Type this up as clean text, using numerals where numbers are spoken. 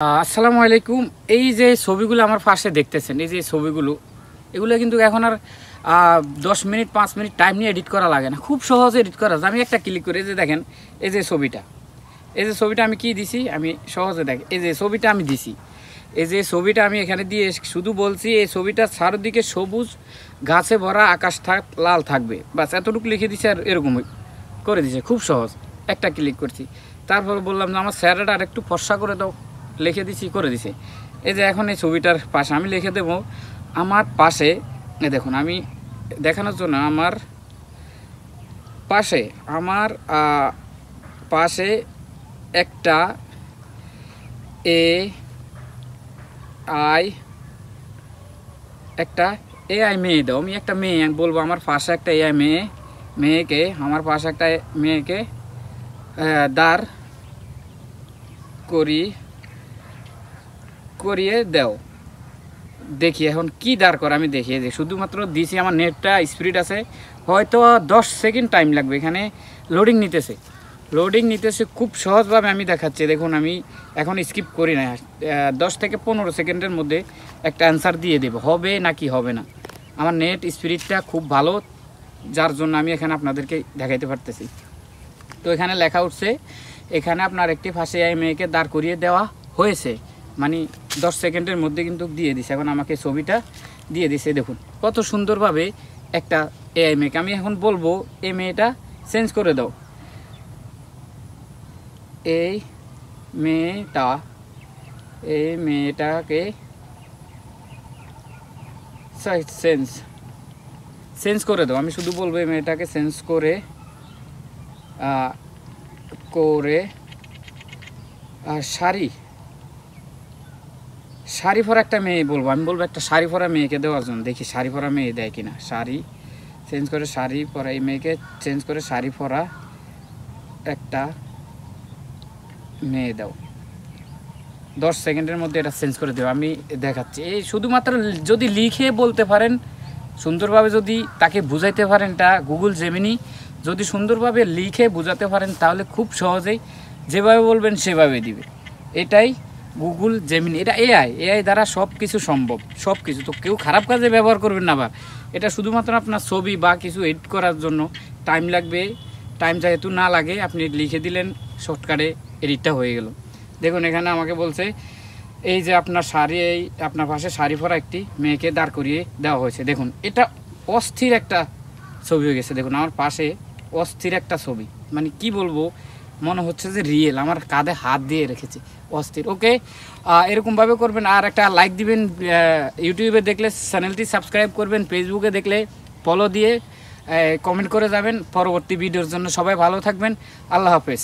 আসসালামু আলাইকুম। এই যে ছবিগুলো আমার পাশে দেখতেছেন, এই যে ছবিগুলো, এগুলো কিন্তু এখন আর 10 মিনিট 5 মিনিট টাইম নিয়ে এডিট করা লাগে না, খুব সহজে এডিট করা যায়। আমি একটা ক্লিক করে, এই যে দেখেন, এই যে ছবিটা, এই যে ছবিটা আমি কি দিছি, আমি সহজে দেখেন, এই যে ছবিটা আমি দিছি, এই যে ছবিটা আমি এখানে দিয়ে শুধু বলছি এই ছবিটা চারদিকে সবুজ গাছে ভরা, আকাশ লাল থাকবে, বাস এতটুকু লিখে দিছি আর এরকম করে দিছে, খুব সহজ। একটা ক্লিক করছি, তারপর বললাম যে আমার চেহারাটা আর একটু ফর্সা করে দাও, লিখে দিছি, করে দিছে। এই যে এখন এই ছবিটার পাশে আমি লিখে দেব আমার পাশে, দেখুন আমি দেখানোর জন্য আমার পাশে, আমার পাশে একটা এআই মেয়ে দাও। আমি একটা মেয়ে বলবো, আমার পাশে একটা এআই মেয়েকে, আমার পাশে একটা মেয়েকে দাঁড় করিয়ে দাও। দেখি এখন কি দাঁড় করে, আমি দেখিয়ে দিই। শুধুমাত্র দিছি, আমার নেটটা স্পিড আছে, হয়তো 10 সেকেন্ড টাইম লাগবে। এখানে লোডিং নিতেছে খুব সহজভাবে আমি দেখাচ্ছি। দেখুন আমি এখন স্কিপ করি না, 10 থেকে 15 সেকেন্ডের মধ্যে একটা অ্যান্সার দিয়ে দেব, হবে নাকি হবে না। আমার নেট স্পিডটা খুব ভালো, যার জন্য আমি এখানে আপনাদেরকে দেখাইতে পারতেছি। তো এখানে লেখা উঠছে, এখানে আপনার একটি ফাঁসে এই মেয়েকে দাঁড় করিয়ে দেওয়া হয়েছে, মানে 10 সেকেন্ডের মধ্যে কিন্তু দিয়ে দিছে। এখন আমাকে ছবিটা দিয়ে দিছে, দেখুন কত সুন্দরভাবে একটা এআই মেয়েকে। আমি এখন বলবো এই মেয়েটা চেঞ্জ করে দাও, এই মেয়েটাকে চেঞ্জ করে দাও। আমি শুধু বলবো এই মেয়েটাকে চেঞ্জ করে শাড়ি পরা একটা মেয়ে বলবো। আমি বলবো একটা শাড়ি পরা মেয়েকে দেওয়ার জন্য, দেখি শাড়ি পরা মেয়ে দেয় কিনা। শাড়ি পরা, এই মেয়েকে চেঞ্জ করে শাড়ি পরা একটা মেয়ে দাও। 10 সেকেন্ডের মধ্যে এটা চেঞ্জ করে দেবো, আমি দেখাচ্ছি। এই শুধুমাত্র যদি লিখে বলতে পারেন সুন্দরভাবে, যদি তাকে বুঝাইতে পারেন, এটা গুগল জেমিনি যদি সুন্দরভাবে লিখে বুঝাতে পারেন, তাহলে খুব সহজেই যেভাবে বলবেন সেভাবে দিবে। এটাই গুগল জেমিনি, এটা এআই দ্বারা সব কিছু সম্ভব, সব কিছু। তো কেউ খারাপ কাজে ব্যবহার করবেন না। আবার এটা শুধুমাত্র আপনার ছবি বা কিছু এডিট করার জন্য টাইম লাগবে, টাইম যেহেতু না লাগে, আপনি লিখে দিলেন, শর্টকাটে এডিটটা হয়ে গেল। দেখুন এখানে আমাকে বলছে এই যে আপনার পাশে শাড়ি পরা একটি মেয়েকে দাঁড় করিয়ে দেওয়া হয়েছে। দেখুন এটা অস্থির একটা ছবি হয়ে গেছে। দেখুন আমার পাশে অস্থির একটা ছবি, মানে কি বলবো, মনে হচ্ছে যে রিয়েল, আমার কাঁধে হাত দিয়ে রেখেছে, অস্থির। ওকে, এরকমভাবে করবেন। আর একটা লাইক দিবেন, ইউটিউবে দেখলে চ্যানেলটি সাবস্ক্রাইব করবেন, ফেসবুকে দেখলে ফলো দিয়ে কমেন্ট করে যাবেন পরবর্তী ভিডিওর জন্য। সবাই ভালো থাকবেন, আল্লাহ হাফেজ।